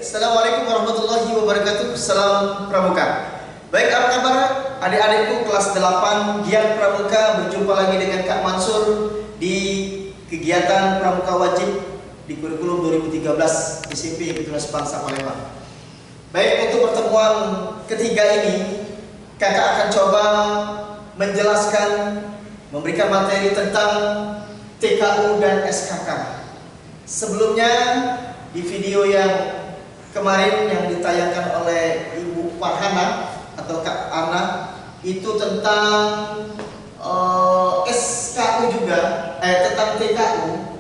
Assalamualaikum warahmatullahi wabarakatuh. Salam Pramuka. Baik, apa kabar adik-adikku kelas 8 Gian Pramuka? Berjumpa lagi dengan Kak Mansur di kegiatan Pramuka Wajib di kurikulum 2013 SMP Petunas Bangsa Palembang. Baik, untuk pertemuan ketiga ini kakak akan coba menjelaskan, memberikan materi tentang TKU dan SKK. Sebelumnya di video yang kemarin yang ditayangkan oleh Ibu Farhana atau Kak Ana itu tentang SKU juga, tentang TKU,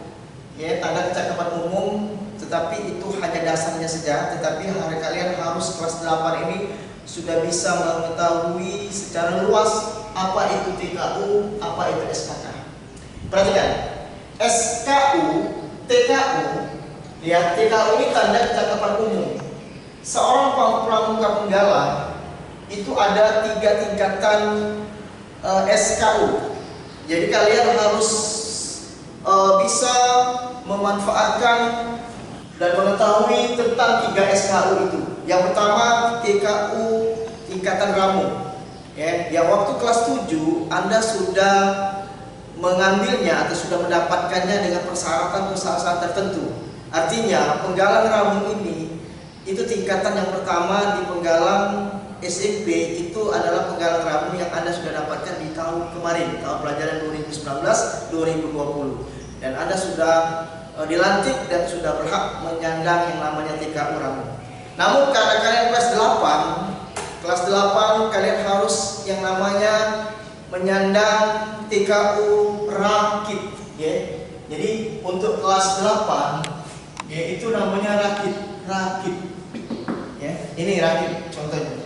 ya, tanda kecakapan umum, tetapi itu hanya dasarnya saja. Tetapi hari kalian harus kelas 8 ini sudah bisa mengetahui secara luas apa itu TKU, apa itu SKK. Perhatikan, SKU, TKU. Ya, TKU ini tanda kecakapan umum. Seorang pramuka penggala itu ada 3 tingkatan SKU. Jadi kalian harus bisa memanfaatkan dan mengetahui tentang 3 SKU itu. Yang pertama TKU tingkatan ramu. Ya, yang waktu kelas 7 Anda sudah mengambilnya atau sudah mendapatkannya dengan persyaratan tertentu. Artinya penggalan ramu ini itu tingkatan yang pertama di penggalan SMP, itu adalah penggalan ramu yang Anda sudah dapatkan di tahun kemarin, tahun pelajaran 2019-2020, dan Anda sudah dilantik dan sudah berhak menyandang yang namanya TKU ramu. Namun karena kalian kelas 8 kalian harus yang namanya menyandang TKU rakit, ya. Jadi untuk kelas 8 ya itu namanya rakit, ya. Ini rakit contohnya,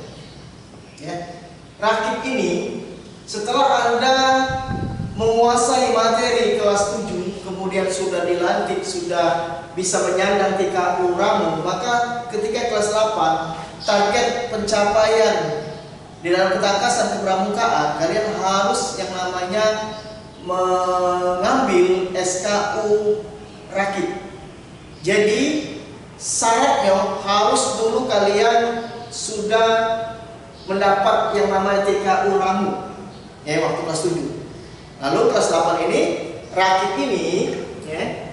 ya. Rakit ini setelah Anda menguasai materi kelas 7, kemudian sudah dilantik, sudah bisa menyandang TKU ramu, maka ketika kelas 8 target pencapaian di dalam ketangkasan kepramukaan, kalian harus yang namanya mengambil SKU rakit. Jadi syaratnya harus dulu kalian sudah mendapat yang namanya TKU ramu, ya, waktu kelas 7. Lalu kelas 8 ini rakit ini, ya,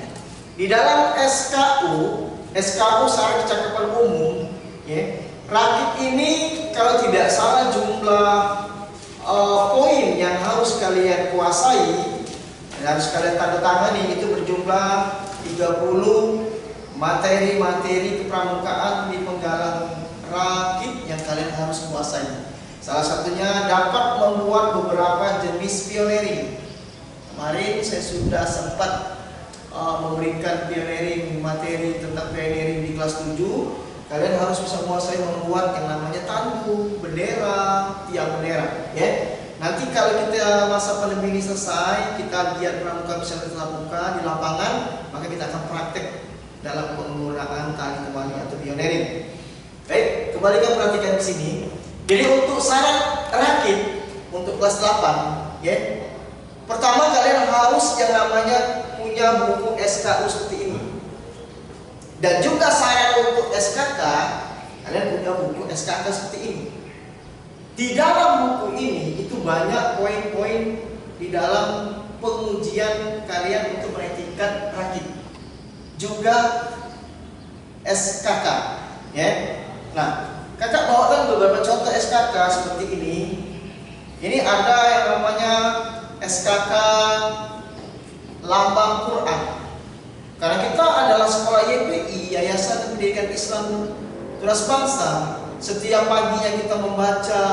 di dalam SKU syarat kecakapan umum, ya, rakit ini kalau tidak salah jumlah poin yang harus kalian kuasai, yang harus kalian tanda tangani itu berjumlah 30 materi-materi kepramukaan di penggalan rakit yang kalian harus kuasai. Salah satunya dapat membuat beberapa jenis pioneering. Kemarin saya sudah sempat memberikan pioneering, materi tentang pioneering di kelas 7. Kalian harus bisa menguasai membuat yang namanya tanku, bendera, tiang bendera, ya. Nanti kalau kita masa pandemi ini selesai, kita giat pramuka bisa berlamuka di lapangan, maka kita akan praktek dalam penggunaan tali temali atau pioneering. Baik, kembali ke perhatikan ke sini. Jadi untuk syarat rakit untuk kelas 8, ya. Pertama kalian harus yang namanya punya buku SKU seperti ini. Dan juga syarat untuk SKK, kalian punya buku SKK seperti ini. Di dalam buku ini itu banyak poin-poin di dalam pengujian kalian untuk meraih tingkat rakit. Juga SKK, ya. Nah, kakak bawakan beberapa contoh SKK seperti ini. Ini ada yang namanya SKK Lambang Quran. Karena kita adalah sekolah YPI, Yayasan Pendidikan Islam Tunas Bangsa, setiap paginya kita membaca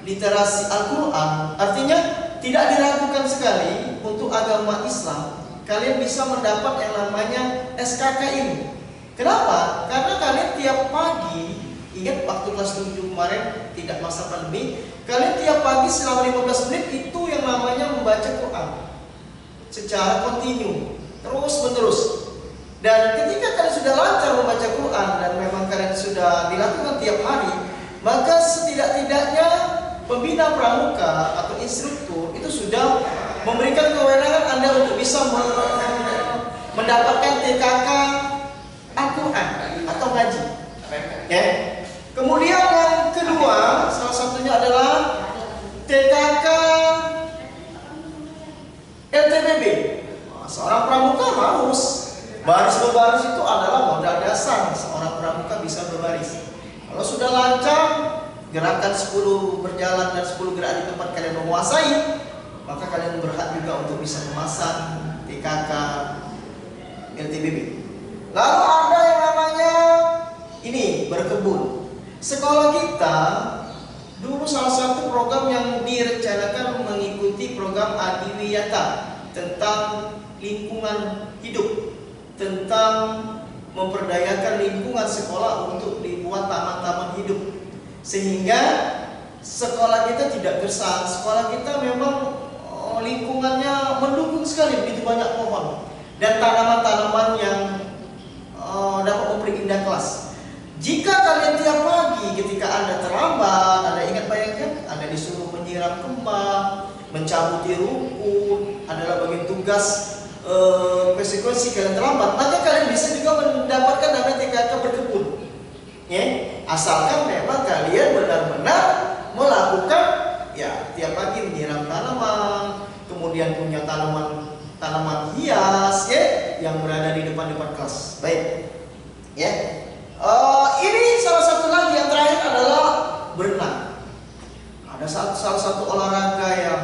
literasi Al-Quran. Artinya tidak diragukan sekali untuk agama Islam kalian bisa mendapat yang namanya SKK ini. Kenapa? Karena kalian tiap pagi, ingat waktu kelas 7 kemarin tidak masa pandemi, kalian tiap pagi selama 15 menit itu yang namanya membaca Quran secara kontinu, terus menerus. Dan ketika kalian sudah lancar membaca Quran dan memang kalian sudah dilakukan tiap hari, maka setidak-tidaknya pembina pramuka atau instruktur itu sudah memberikan kewenangan Anda untuk bisa mendapatkan TKK Al-Quran atau ngaji. seorang pramuka bisa berbaris. Kalau sudah lancar, gerakan 10 berjalan dan 10 gerak di tempat kalian menguasai, maka kalian berhak juga untuk bisa memasang TKK LTBB. Lalu ada yang namanya ini berkebun. Sekolah kita dulu salah satu program yang direncanakan mengikuti program Adiwiyata tentang lingkungan hidup, tentang memperdayakan lingkungan sekolah untuk dibuat taman-taman hidup, sehingga sekolah kita tidak gersang. Sekolah kita memang lingkungannya mendukung sekali, begitu banyak pohon dan tanaman-tanaman yang dapat memperindah kelas. Jika kalian tiap pagi ketika Anda terlambat, Anda ingat bayangkan, Anda disuruh menyiram kembang, mencabuti rumput, adalah bagian tugas konsekuensi kalian terlambat, maka kalian bisa juga mendapatkan namanya TKK berkebun. Ya, asalkan memang kalian benar-benar melakukan ya tiap pagi menyiram tanaman, kemudian punya tanaman hias ya yang berada di depan-depan kelas. Baik. Ya. Ini salah satu lagi yang terakhir adalah berenang. Ada salah satu olahraga yang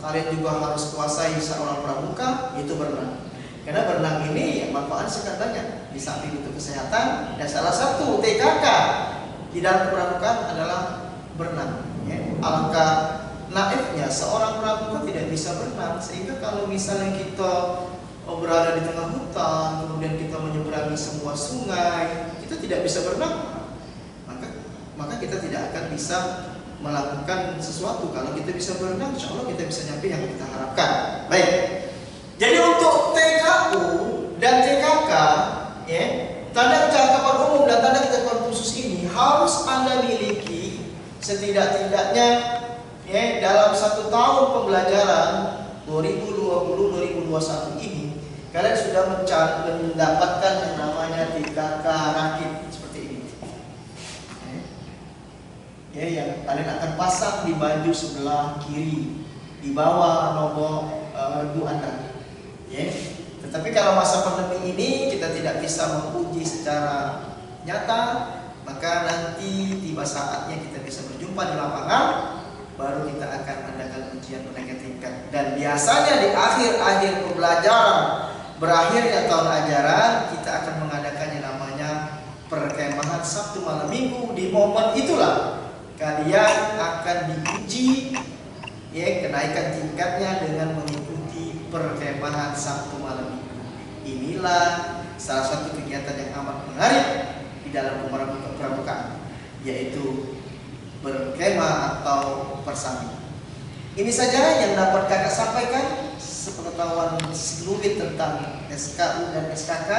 kalian juga harus kuasai seorang pramuka, yaitu berenang. Karena berenang ini ya, manfaat sekatanya di samping untuk kesehatan, dan salah satu TKK di dalam pramuka adalah berenang. Ya. Alangkah naifnya seorang pramuka tidak bisa berenang, sehingga kalau misalnya kita berada di tengah hutan, kemudian kita menyeberangi sebuah sungai, kita tidak bisa berenang, maka kita tidak akan bisa melakukan sesuatu. Kalau kita bisa berenang, insya Allah kita bisa nyampe yang kita harapkan. Baik. Jadi untuk TKU dan TKK, ya, tanda kecakapan umum dan tanda kecakapan khusus ini harus Anda miliki setidak-tidaknya ya dalam 1 tahun pembelajaran 2020-2021 ini. Kalian sudah mendapatkan yang namanya TKK rakit seperti ini. Ya, yang kalian akan pasang di baju sebelah kiri di bawah nomor regu Anda. Ya. Tetapi kalau masa pandemi ini kita tidak bisa menguji secara nyata, maka nanti tiba saatnya kita bisa berjumpa di lapangan, baru kita akan mengadakan ujian penaikan tingkat. Dan biasanya di akhir-akhir pembelajaran, berakhirnya tahun ajaran, kita akan mengadakan yang namanya perkemahan Sabtu malam Minggu. Di momen itulah kalian akan diuji ya kenaikan tingkatnya dengan mengikuti perkemahan Sabtu malam Minggu. Inilah salah satu kegiatan yang amat menarik di dalam pramukaan, yaitu berkemah atau persami. Ini saja yang dapat kakak sampaikan sepengetahuan seluruh tentang SKU dan SKK.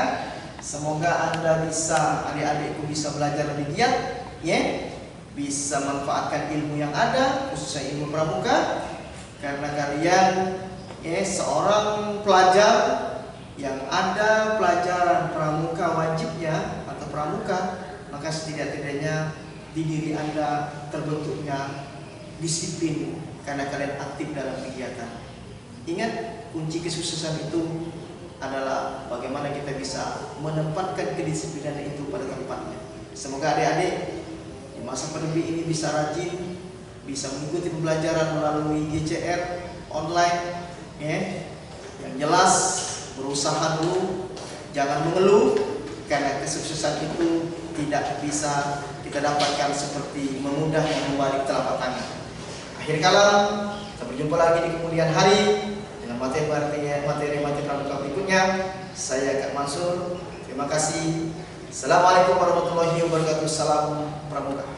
Semoga Anda bisa, adik-adikku bisa belajar lebih giat, ya, bisa manfaatkan ilmu yang ada, khususnya ilmu pramuka, karena kalian ya seorang pelajar yang ada pelajaran pramuka wajibnya atau pramuka, maka setidak-tidaknya di diri Anda terbentuknya disiplin karena kalian aktif dalam kegiatan. Ingat, kunci kesuksesan itu adalah bagaimana kita bisa menempatkan kedisiplinan itu pada tempatnya. Semoga adik-adik di masa pandemi ini bisa rajin, bisa mengikuti pembelajaran melalui GCR online, ya. Yang jelas berusaha dulu, jangan mengeluh, karena kesuksesan itu tidak bisa kita dapatkan seperti memudah yang membalik telapak tangan. Akhir kalam, kita berjumpa lagi di kemudian hari dengan materi pramuka berikutnya. Saya Kak Mansur, terima kasih. Assalamualaikum warahmatullahi wabarakatuh. Salam pramuka.